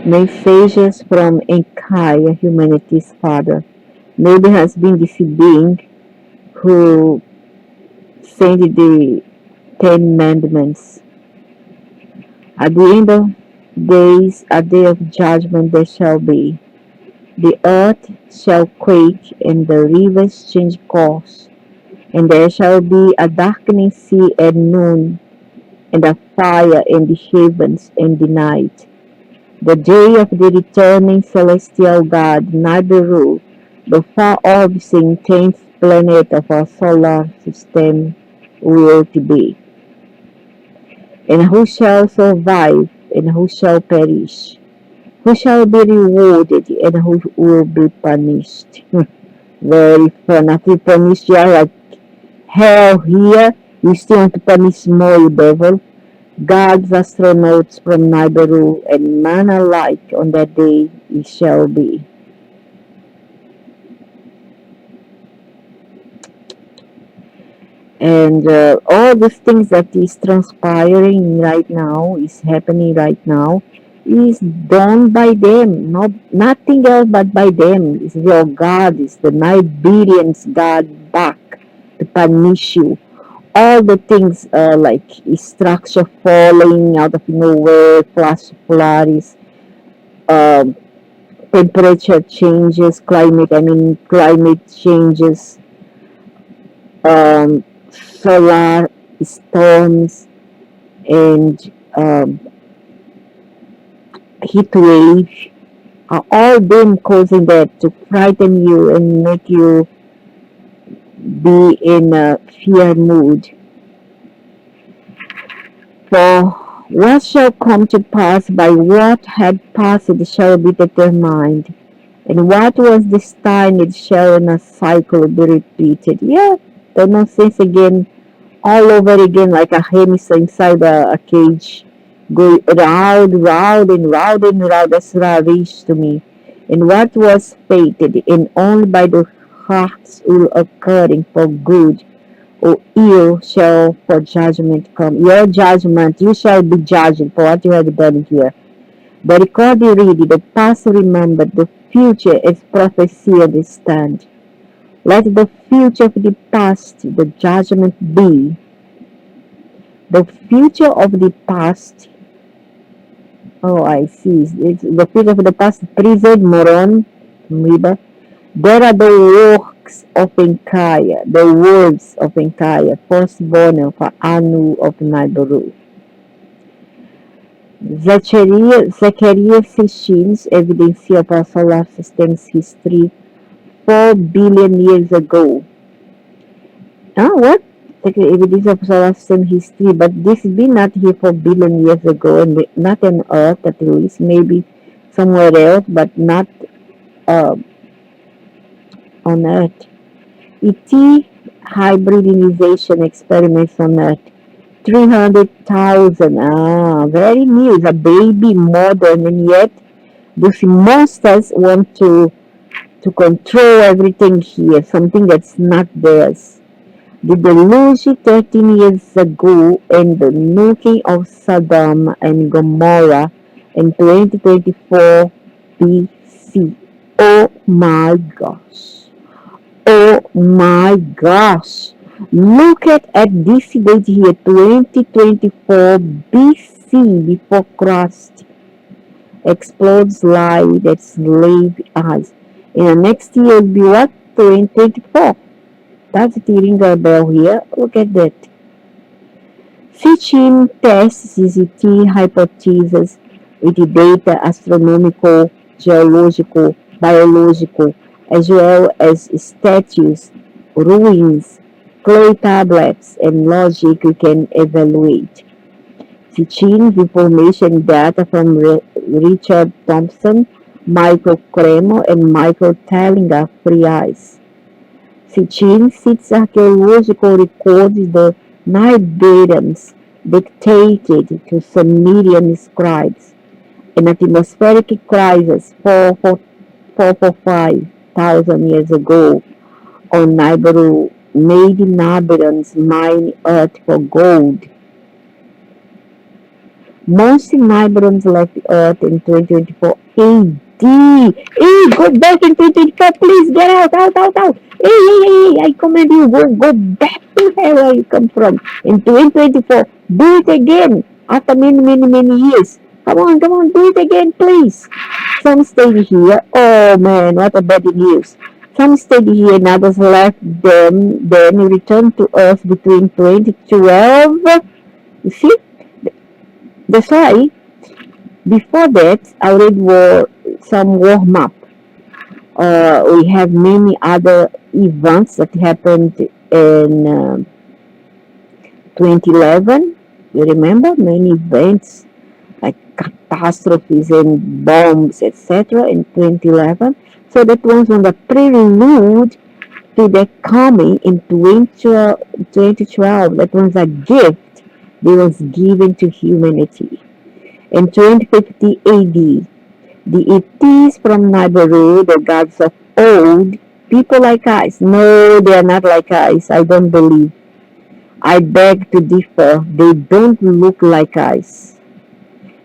Messages from Enki, humanity's father. Maybe has been this being who sent the Ten Commandments. At the end of days, a day of judgment there shall be. The earth shall quake, and the rivers change course, and there shall be a darkening sea at noon, and a fire in the heavens in the night. The day of the returning celestial god Nibiru, the far-off seeing 10th planet of our solar system, will to be. And who shall survive, and who shall perish? Who shall be rewarded, and who will be punished? Very fun. After you punish, you are like hell here. You still want to punish more, you devil. Gods, astronauts from Nibiru, and man alike on that day it shall be. And all these things that is transpiring right now, is happening right now, is done by them, not nothing else but by them. It's your God, it's the Niberians' God back to punish you. All the things like structure falling out of nowhere, flash floods, um, temperature changes, climate changes, solar storms, and heat wave are all them causing that to frighten you and make you be in a fear mood. For what shall come to pass by what had passed shall be determined, and what was destined shall in a cycle be repeated. Yeah, the nonsense again, all over again, like a hamster inside a cage, go round, round, and round and round. That's rubbish to me. And what was fated, and only by the hearts will occurring for good or ill shall for judgment come. Your judgment, you shall be judged for what you have done here. The record you read, the past remembered, the future is prophecy understand. Let the future of the past, the judgment be. The future of the past, oh, I see. It's the future of the past, present, moron, amoeba. There are the works of Enki, the words of Enki, firstborn of Anu of Nibiru. Zacharias Sitchin's evidence of our solar system's history 4 billion years ago. What? Evidence of solar system history, but this has been not here for billion years ago, and not on Earth at least, maybe somewhere else, but not uh, on Earth. ET hybridization experiments on Earth. 300,000. Very new. It's a baby, modern, and yet those monsters want to control everything here, something that's not theirs. The deluge 13 years ago and the nuking of Sodom and Gomorrah in 2024 BC. Oh my gosh. Oh my gosh. Look at this date here, 2024 BC, before Christ. Explodes lie that slave eyes. And the next year will be what? 2024. That's the ring bell here. Look at that. Sitchin tests CCT hypothesis with the data astronomical, geological, biological, as well as statues, ruins, clay tablets, and logic we can evaluate. Sitchin's information data from Richard Thompson, Michael Cremo, and Michael Tellinger Free Eyes. Sitchin sits archaeological records the Niberians dictated to Sumerian scribes. An atmospheric crisis 445,000 years ago on Nibiru made Niberians mine earth for gold. Most Nibiruans left the Earth in 2024 AD. Hey, go back in 2024, please get out. Hey, I command you, go back to hell where you come from. In 2024, do it again after many years. Come on, do it again, please. Some stayed here. Oh man, what a bad news. Some stayed here and others left them, then returned to Earth between 2012. You see, that's why before that, I read some warm up. We have many other events that happened in 2011. You remember many events like catastrophes and bombs, etc. in 2011. So that was on the prelude to the coming in 2012. That was a gift that was given to humanity. In 2050 AD, the ETs from Nibiru, the gods of old, people like us. No, they are not like us. I don't believe. I beg to differ. They don't look like us.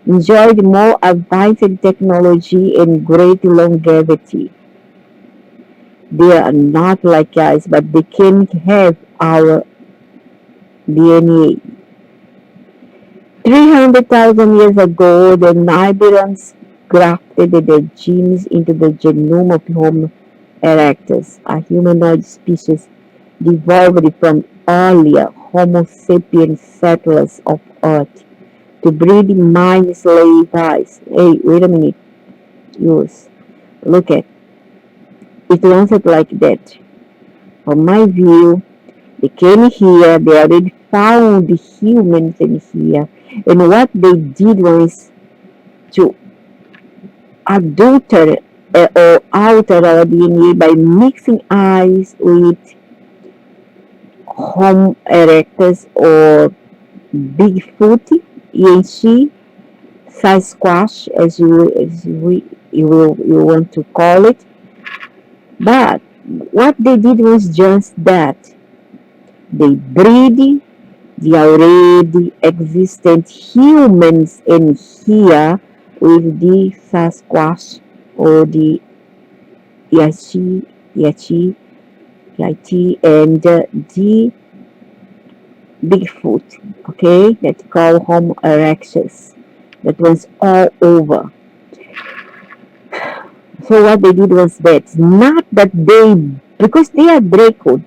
Enjoyed more advanced technology and great longevity. They are not like us, but they can have our DNA. 300,000 years ago, the Nibiruans grafted their genes into the genome of Homo erectus, a humanoid species devolved from earlier Homo sapiens settlers of Earth to breed mind slaves. Hey, wait a minute. Use. Look at it. Wasn't like that. From my view, they came here, they already found the humans in here, and what they did was to adulterate or alter our DNA by mixing eyes with Homo erectus or Bigfoot, Enki, Sasquatch, you want to call it. But what they did was just that. They breed the already existent humans in here with the Sasquatch or the Yeti, and the Bigfoot, okay, that call Homo erectus. That was all over. So what they did was that, not that because they are Draco.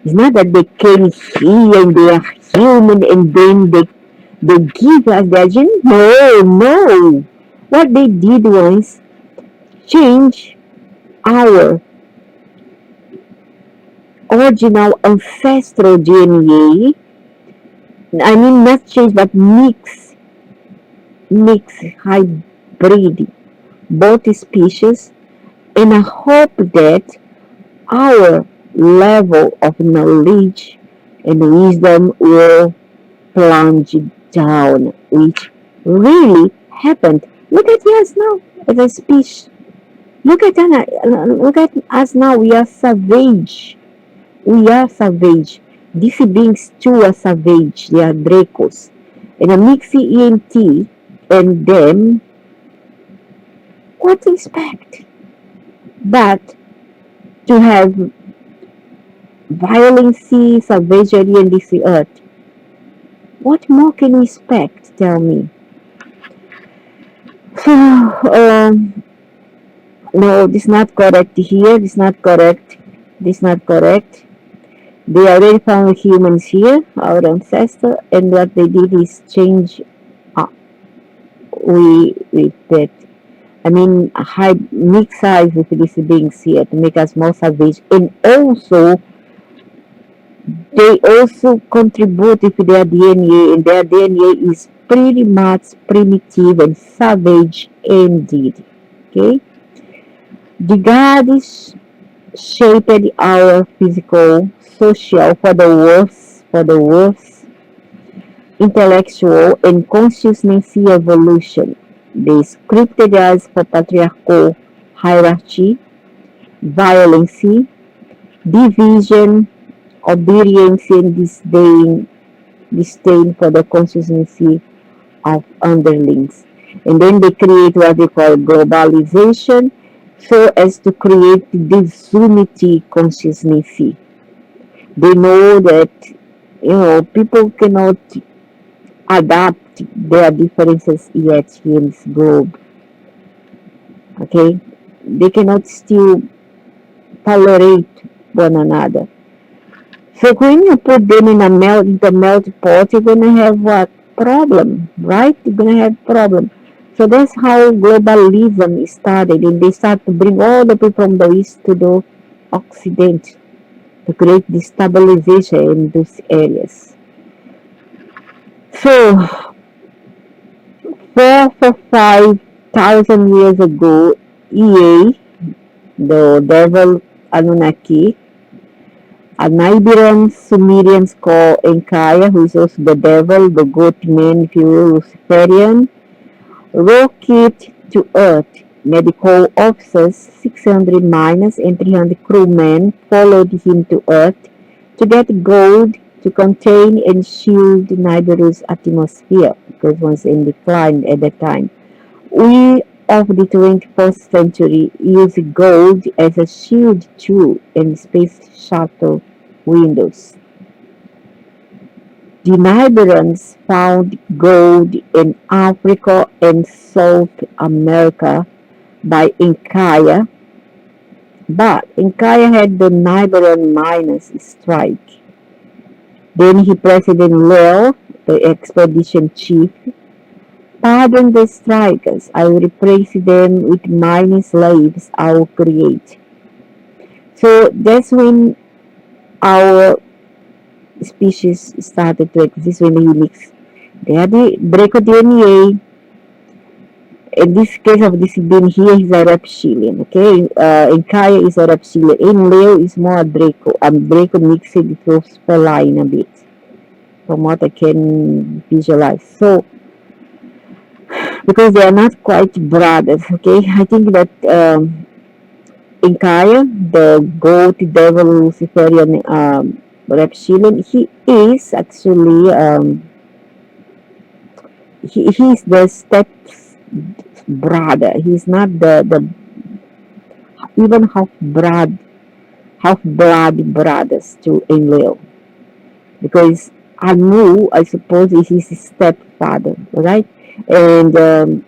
It's not that they came here and they are human and then they give us their gene. No. What they did was change our original ancestral DNA. I mean, not change, but hybrid both species, and I hope that our level of knowledge and wisdom will plunge down, which really happened. Look at us now as a species. Look at us now. We are savage. We are savage. These beings too are savage. They are Dracos. And a mixing ENT and them, what to expect? But to have violence, savagery in this earth, what more can we expect? Tell me. No, this is not correct here. This is not correct. This is not correct. They already found humans here, our ancestor, and what they did is change with that. I mean, high mix size with these beings here to make us more savage, and also they also contribute with their DNA, and their DNA is pretty much primitive and savage indeed. Okay, the gods shaped our physical, social, for the worse, intellectual, and consciousness evolution. They scripted us for patriarchal hierarchy, violence, division, obedience, and disdain for the consciousness of underlings. And then they create what they call globalization so as to create this unity consciousness. They know that people cannot adapt their differences yet here in this globe. Okay, they cannot still tolerate one another. So when you put them in the melt pot, you're gonna have what problem, right? You're gonna have problem. So that's how globalism started, and they start to bring all the people from the east to the occident to create destabilization in those areas. So 4 for 5,000 years ago, EA, the devil Anunnaki, a Nibiran Sumerians call Enki, who is also the devil, the goat man, if you will, Luciferian, rocket to Earth. Medical officers, 600 miners and 300 crewmen followed him to Earth to get gold to contain and shield Nibiru's atmosphere, because it was in decline at that time. We of the 21st century use gold as a shield too in space shuttle windows. The Niberans found gold in Africa and South America by Enki, but Enki had the Niberan miners strike. Then he President Leo, the expedition chief, pardon the strikers. I will replace them with mining slaves I will create. So that's when our species started to exist, when they mix. They had the break of DNA. In this case of this being here, he's a reptilian. Okay, in Kaya is a reptilian. In Leo is more a Draco. Draco mixed with feline a bit, from what I can visualize. So because they are not quite brothers. Okay, I think that in Kaya, the goat devil Luciferian reptilian, he is actually he's the step brother. He's not the even half blood brothers to Enlil, because Anu, I suppose, is his stepfather, right? And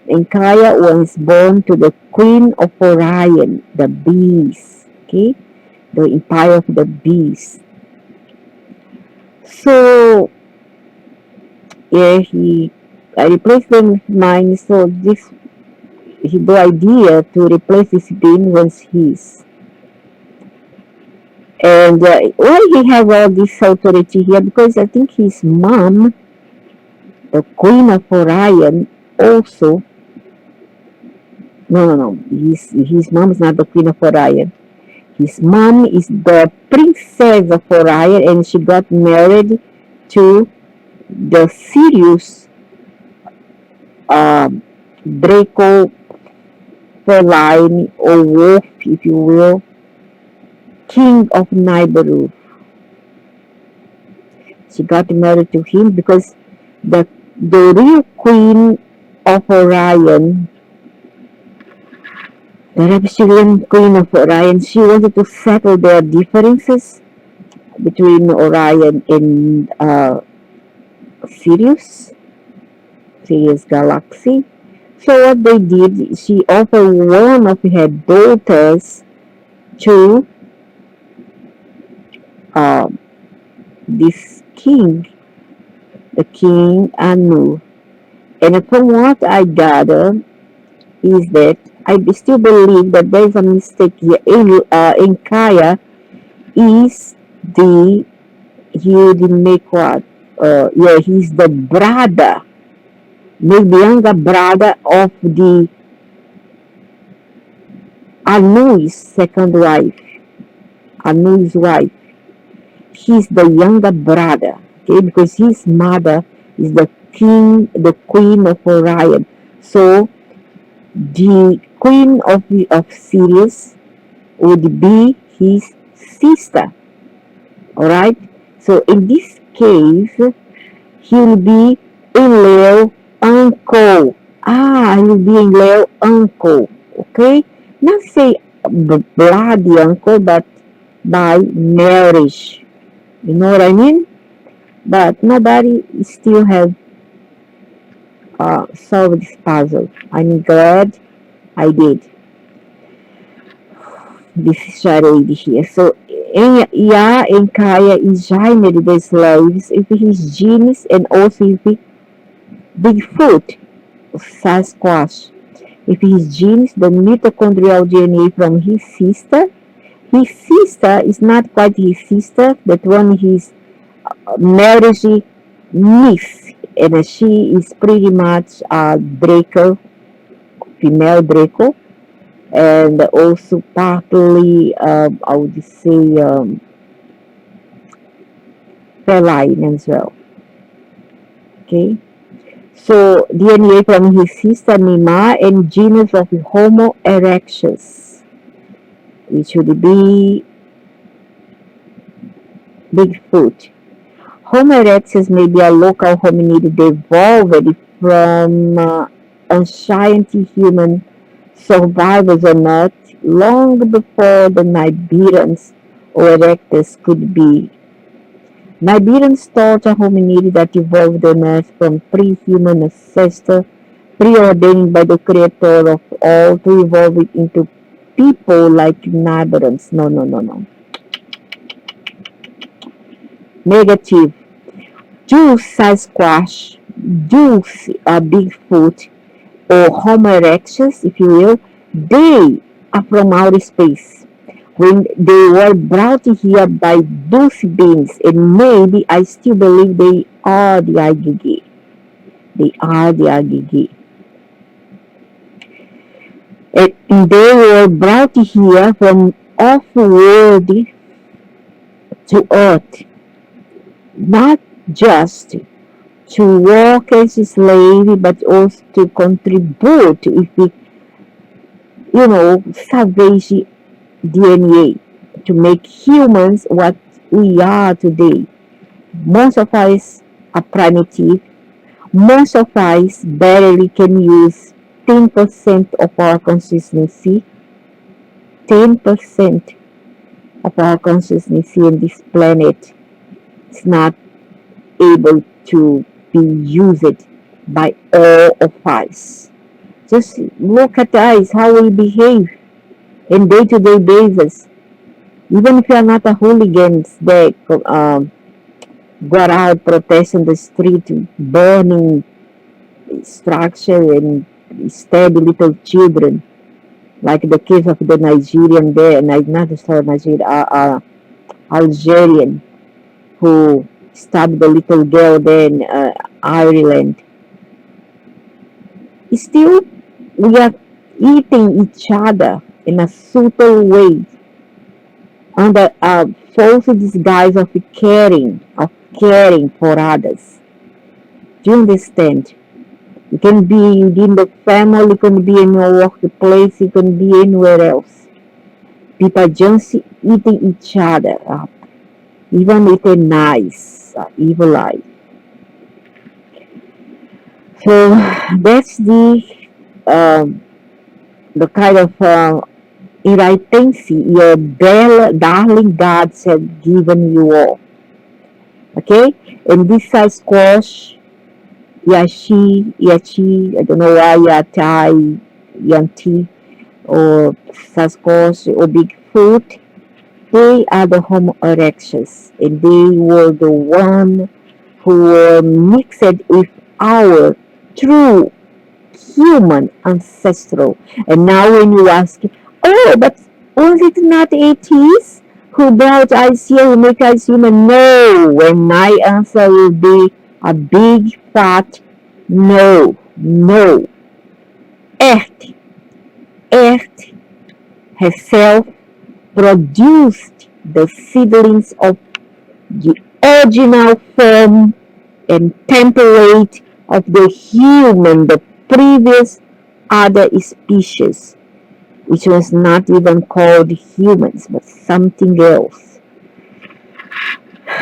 Enkaya was born to the queen of Orion, the bees, okay, the empire of the bees. So yeah, I replaced them with mine. So this the idea to replace this being was his. And why he has all this authority here? Because I think his mom, the Queen of Orion, also. No. His mom is not the Queen of Orion. His mom is the Princess of Orion, and she got married to the Sirius Draco feline or wolf, if you will, king of Nibiru. She got married to him because the real queen of Orion, the reptilian queen of Orion, she wanted to settle their differences between Orion and Sirius, Sirius Galaxy. So what they did, she offered one of her daughters to uh, this king, the king Anu. And from what I gather is that I still believe that there is a mistake here. In Kaya is he would make what? Yeah, he's the brother, maybe younger brother of the Anu's second wife, Anu's wife. He's the younger brother, okay, because his mother is the queen of Orion. So the queen of Sirius would be his sister. All right. So in this case, he will be Enlil uncle. I will be in Leo uncle. Okay? Not say bloody uncle, but by marriage. You know what I mean? But nobody still have solved this puzzle. I'm glad I did this charade here. So, Ya and Kaya is giant the slaves if his genes and also if Bigfoot, Sasquatch. If his genes, the mitochondrial DNA from his sister is not quite his sister, but one his marriage niece, and she is pretty much a Draco, female Draco, and also partly, I would say, feline as well. Okay, so DNA from his sister Mima and genus of Homo erectus, which would be Bigfoot. Homo erectus may be a local hominid that evolved from ancient human survivors on Earth long before the Nibirans or erectus could be. Nibirans thought a hominid that evolved on Earth from pre-human ancestor, preordained by the creator of all to evolve it into people like Nibirans. No, no, no, no. Negative. Jews Sasquatch, Jews Bigfoot, or Homo erectus, if you will, they are from outer space. When they were brought here by those beings, and maybe I still believe they are the IGG. They are the IGG. And they were brought here from off-world to Earth, not just to work as a slave, but also to contribute if we, salvage DNA to make humans what we are today. Most of us are primitive. Most of us barely can use 10% of our consistency. 10% of our consistency in this planet is not able to be used by all of us. Just look at us, how we behave in day-to-day basis. Even if you are not a hooligan that got out protesting the street, burning structure and stab little children, like the case of the Nigerian there, not sorry, Nigeria, Algerian, who stabbed the little girl there in Ireland. Still, we are eating each other in a subtle way under a false disguise of caring for others. Do you understand? You can be within the family, you can be in your workplace, you can be anywhere else. People just eating each other up, even with a nice evil eye. So that's the kind of irritancy your darling gods have given you all. Okay? And this squash, Yashi, Yachi, I don't know why, Yatai, Yanti, or Sasquatch, or Bigfoot, they are the Homo erectus, and they were the one who were mixed with our true human ancestral. And now when you ask, oh, but was it not ATs who brought us here, who make us human? No, and my answer will be a big fat no, no. Earth, Earth herself produced the seedlings of the original form and temperate of the human, the previous other species, which was not even called humans, but something else.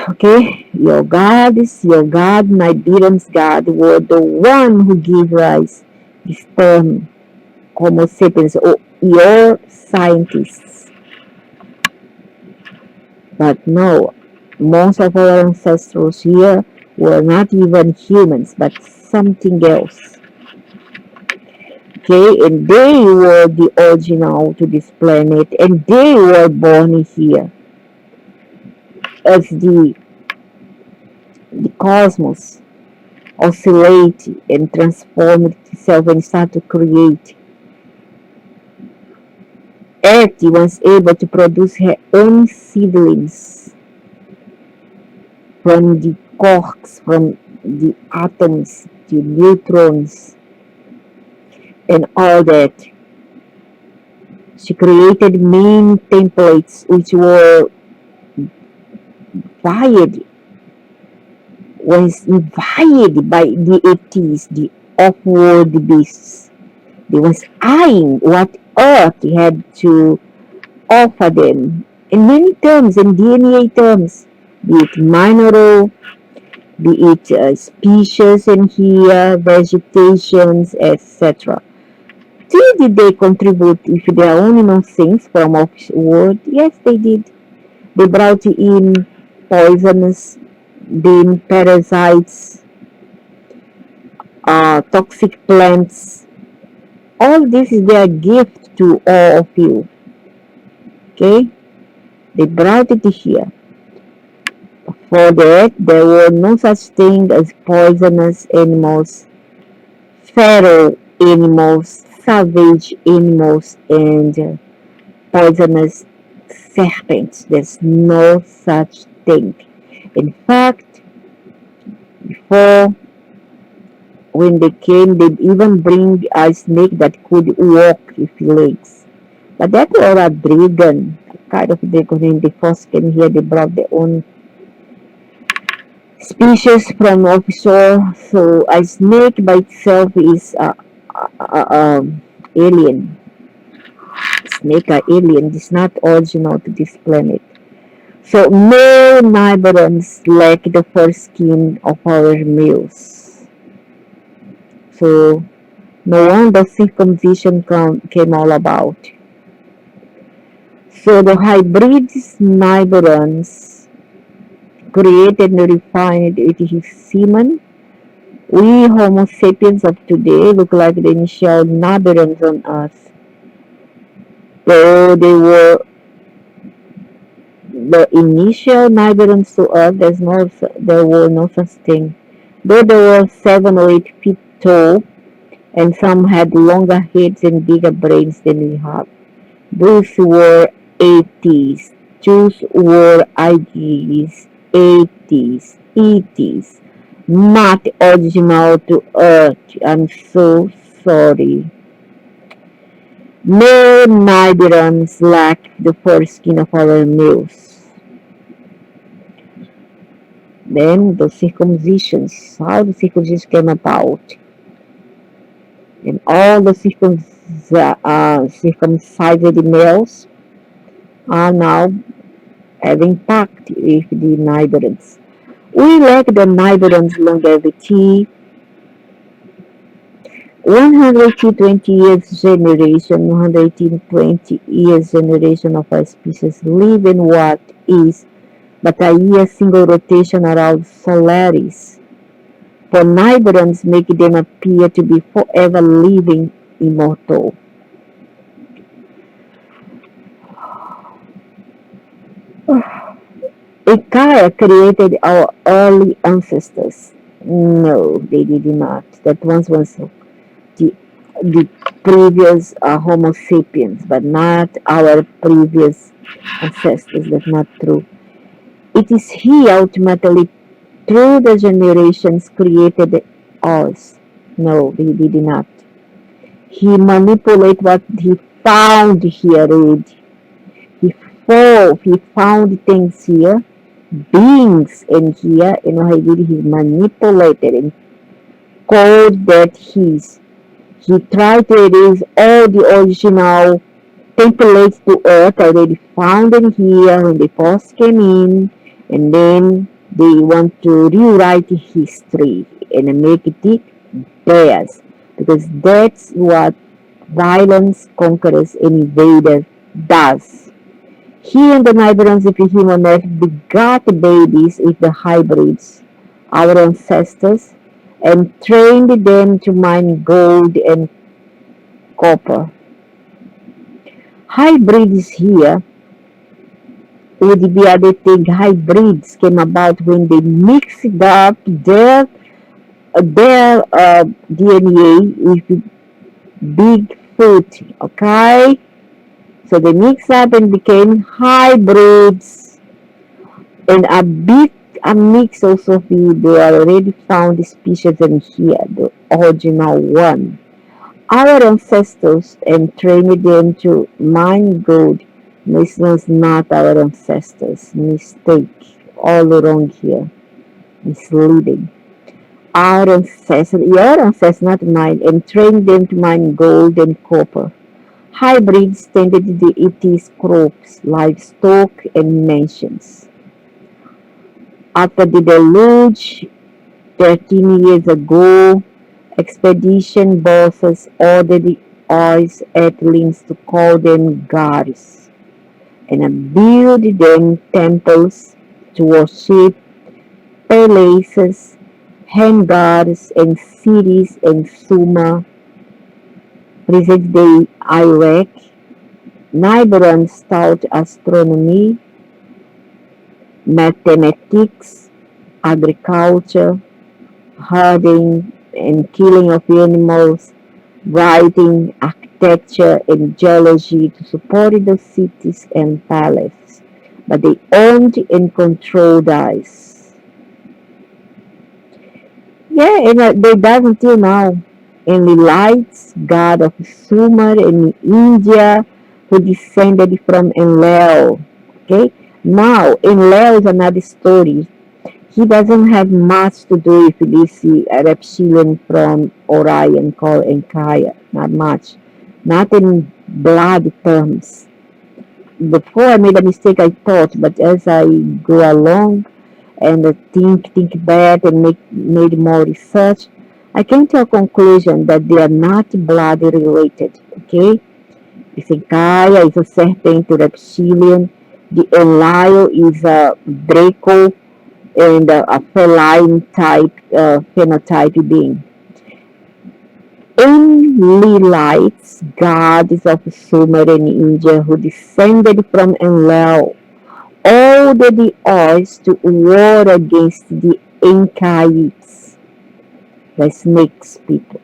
Okay, your God, Nibiru's God, were the one who gave rise this term Homo sapiens, or your scientists. But no, most of our ancestors here were not even humans, but something else. Okay, and they were the original to this planet, and they were born here as the cosmos oscillated and transformed itself and started to create. Earth was able to produce her own seedlings from the quarks, from the atoms, the neutrons, and all that. She created many templates which were vied, was invited by the ETs, the off-world beasts. They was eyeing what Earth had to offer them in many terms, in DNA terms, be it mineral, be it species in here, vegetations, etc. Did they contribute if they are animal things from off-world? Yes, they did. They brought in poisonous, being parasites, toxic plants. All this is their gift to all of you. Okay? They brought it here. For that, there were no such thing as poisonous animals, feral animals, savage animals, and poisonous serpents. There's no such thing. In fact, before when they came, they even bring a snake that could walk with legs. But that was a dragon, kind of dragon. When they first came here, they brought their own species from offshore. So a snake by itself is alien. Snake are alien. It's not original to this planet. So male Nibiruans lack the foreskin of our males. So no wonder circumcision came all about. So the hybrid Nibiruans created and refined with his semen. We Homo sapiens of today look like the initial Nibiruans on Earth. Though they were the initial Nibiruans to Earth, there were no such thing. Though they were 7 or 8 feet tall, and some had longer heads and bigger brains than we have. Those were 80s. Those were IGs, 80s, ETs. Not original to Earth. I'm so sorry. Male Nibiruans lack the foreskin of our males. Then the circumcisions, how the circumcision came about. And all the circumcised males are now having pact with the Nibiruans. We lack the Nibiruans' longevity. 120 years generation, 120 years generation of our species live in what is but a year single rotation around Solaris. For Nibiruans make them appear to be forever living immortal. Ikaya created our early ancestors. No, they did not. That once was the, the previous Homo sapiens, but not our previous ancestors. That's not true. It is he ultimately, through the generations, created us. No, he did not. He manipulated what he found here, Reed. He found things here, beings in here, and what he did, he manipulated and called that his. He tried to erase all the original templates to Earth already found in here when they first came in, and then They want to rewrite history and make it theirs, because that's what violence, conquerors, and invader does. He and the Nibiruans, if human earth, begot babies with the hybrids, our ancestors, and trained them to mine gold and copper. Hybrids here would be other thing. Hybrids came about when they mixed up their DNA with Bigfoot. Okay, so they mixed up and became hybrids, and a mix also of the already found species in here, the original one. Our ancestors and trained them to mine gold. This was not our ancestors. Mistake. All wrong here. Misleading. Our ancestors, your ancestors, not mine, and trained them to mine gold and copper. Hybrids tended to eat crops, livestock, and mansions. After the deluge, 13 years ago, expedition bosses ordered the oils Earthlings to call them gods and build them temples to worship, palaces, hangars, and cities in Sumer, present-day Iraq. Nibiruans taught astronomy, mathematics, agriculture, herding and killing of animals, writing, architecture, and geology to support the cities and palaces. But they owned and controlled us. Yeah, and they does until now. And the lights, god of Sumer in India, who descended from Enlil. Okay, now Enlil is another story. He doesn't have much to do with this reptilian from Orion called Enki. Not much. Not in blood terms. Before I made a mistake, I thought, but as I go along and think back and made more research, I came to a conclusion that they are not blood related. Okay? This Enki is a serpent reptilian. The Enlil is a Draco and a feline type phenotype being. Enlilites, gods of Sumer and India, who descended from Enlil, ordered the Oz to war against the Enkiites, the snakes people.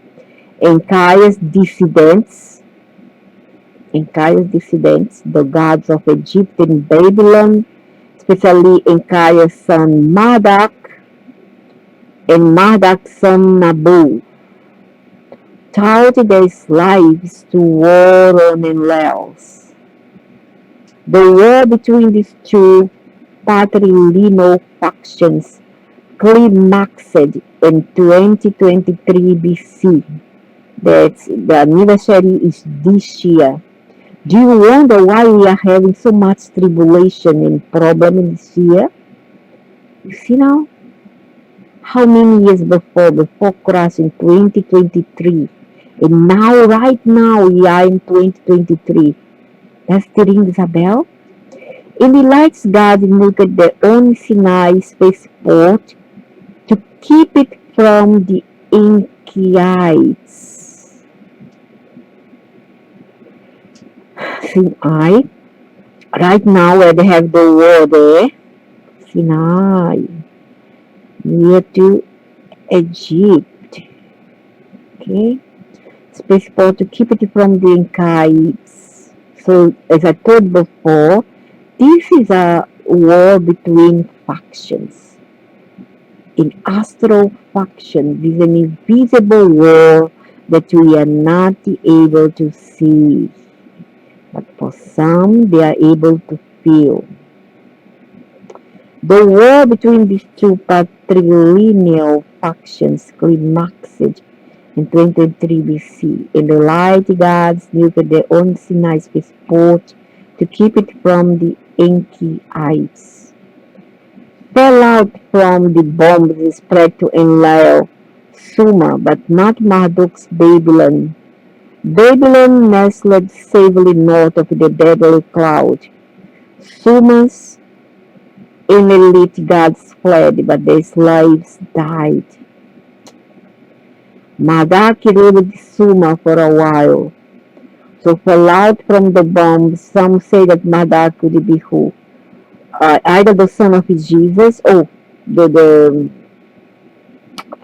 Enki's dissidents, the gods of Egypt and Babylon, especially Enki's son Marduk and Marduk's son Nabu, taught their slaves to war on Enlils. The war between these two patrilineal factions climaxed in 2023 BC. That's the anniversary is this year. Do you wonder why we are having so much tribulation and problem this year? You see now? How many years before crash in 2023? And now, right now, we are in 2023. Does it ring a bell? In the lights, God moved their own Sinai spaceport to keep it from the Enkiites. Sinai, right now where they have the war there, Sinai, near to Egypt. Okay, spaceport to keep it from the Enkiites. So, as I told before, this is a war between factions. In astral faction, this is an invisible war that we are not able to see. But for some, they are able to feel. The war between these two patrilineal factions climaxed in 2023 BC, and the light gods built their own Sinai spaceport to keep it from the Enkiites. fell out from the bombs spread to enlil Sumer, but not Marduk's Babylon. Babylon nestled safely north of the deadly cloud. Sumer's elite gods fled, but their slaves died. Marduk ruled Sumer for a while. So fell out from the bombs. Some say that Marduk could be who? Either the son of Jesus, or the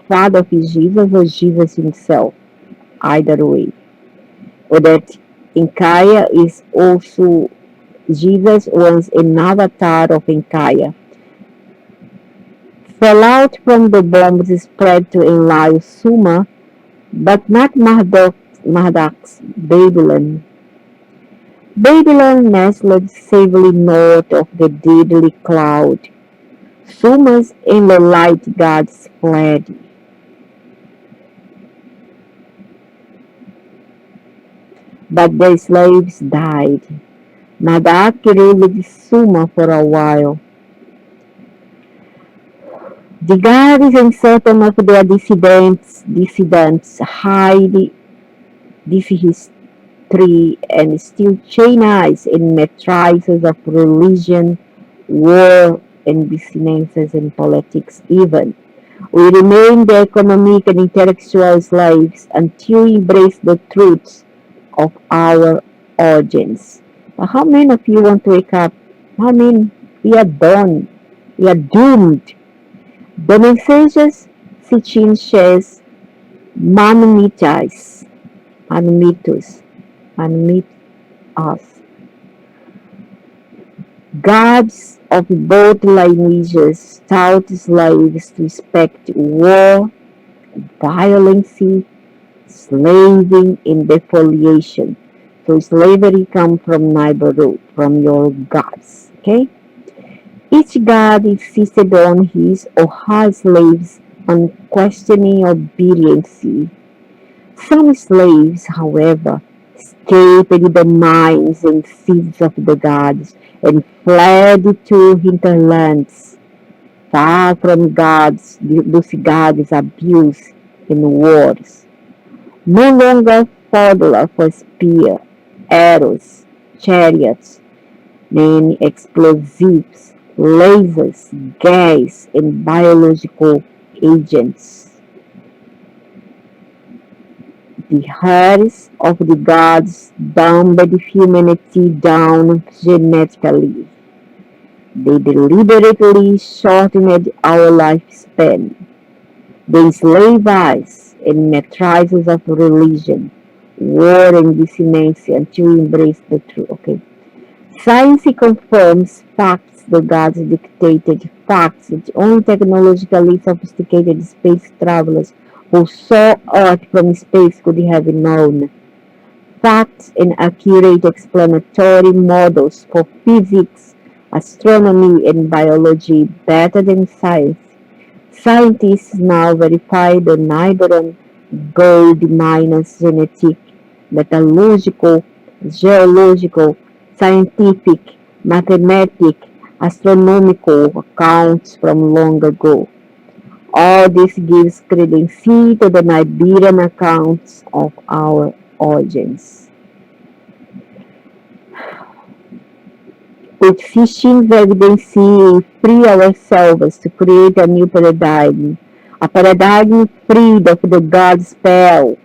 father of Jesus, or Jesus himself. Either way. Or that Enki is also Jesus was an avatar of Enki. Fell out from the bombs spread to enlil Sumer, but not Marduk's Babylon. Babylon nestled safely north of the deadly cloud. Sumer's light gods fled, but their slaves died. Marduk ruled Sumer for a while. The gods and certain of their dissidents hide this history and still chain us in matrices of religion, war, and businesses and politics even. We remain the economic and intellectual slaves until we embrace the truths of our origins. But how many of you want to wake up? How many? We are done. We are doomed. The messages Sitchin shares manumitize, manumitus, manumit us. Gods of both lineages taught slaves to respect war, violence, slaving, and defoliation. So slavery comes from Nibiru, from your gods. Okay? Each god insisted on his or her slaves' unquestioning obedience. Some slaves, however, escaped the minds and seeds of the gods and fled to hinterlands, far from gods, those gods' abuse in wars. No longer fodder for spear, arrows, chariots, many explosives, lasers, gas, and biological agents. The hearts of the gods dumbed humanity down genetically. They deliberately shortened our lifespan. They enslaved us in matrices of religion, war, and dissonance until we embrace the truth. Okay. Science confirms facts the gods dictated, facts that only technologically sophisticated space travelers who saw Earth from space could have known. Facts and accurate explanatory models for physics, astronomy, and biology better than science. Scientists now verify the Nibiran gold miners' genetic, metallurgical, geological, scientific, mathematic, astronomical accounts from long ago. All this gives credence to the Nibiran accounts of our origins. With fishing evidence, we free ourselves to create a new paradigm, a paradigm freed of the God spell.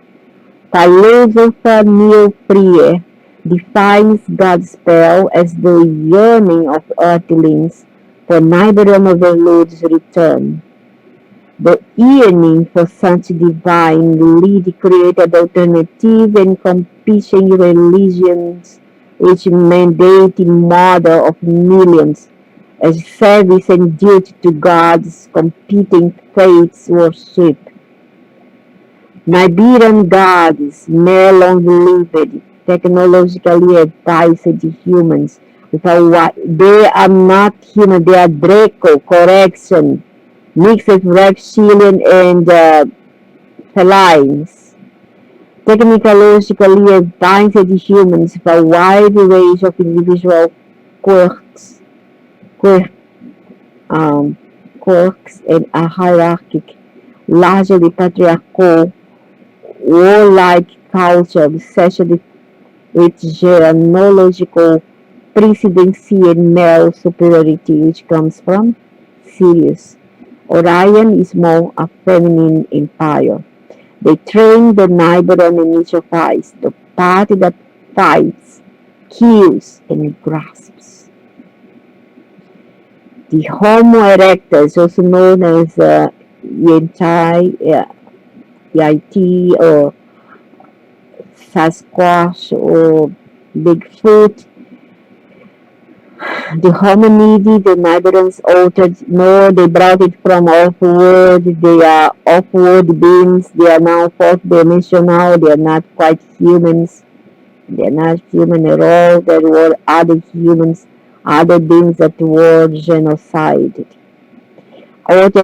Philosopher Neil Freer defines God's spell as the yearning of earthlings for Nibiran overlord's return. The yearning for such divine lead created alternative and competing religions which mandate murder of millions as service and duty to God's competing faiths worship. Nibiran gods may long-lived, technologically advanced humans. They are not human, they are Draco, correction, mixed with reptilian and felines. Technologically advanced humans with a wide range of individual quirks, quirk, quirks and a hierarchic, largely patriarchal, warlike culture obsessed with genealogical precedency and male superiority, which comes from Sirius. Orion is more a feminine empire. They train the Nibiru and Nichophiles, the party that fights, kills, and grasps. The Homo erectus, also known as Yentai, Yiti, or Sasquatch, or Bigfoot, the hominid, the Nibiruans altered, no, they brought it from off-world, they are off-world beings, they are now fourth dimensional, they are not quite humans, they are not human at all, there were other humans, other beings that were genocided.